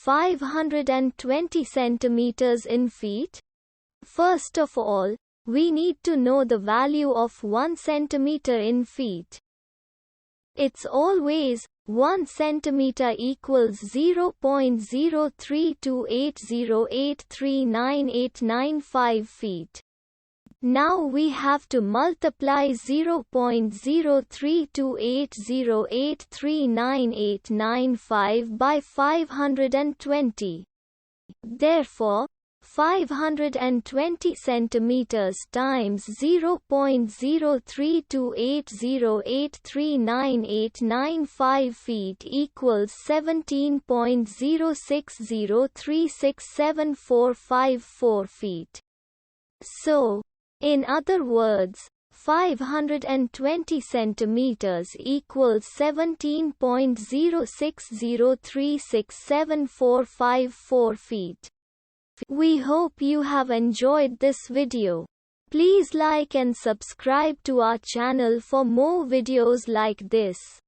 520 centimeters in feet? First of all, we need to know the value of 1 centimeter in feet. It's always 1 centimeter equals 0.03280839895 feet. Now we have to multiply 0.03280839895 by 520. Therefore, 520 centimeters times 0.03280839895 feet equals 17.060367454 feet. So, in other words, 520 centimeters equals 17.060367454 feet. We hope you have enjoyed this video. Please like and subscribe to our channel for more videos like this.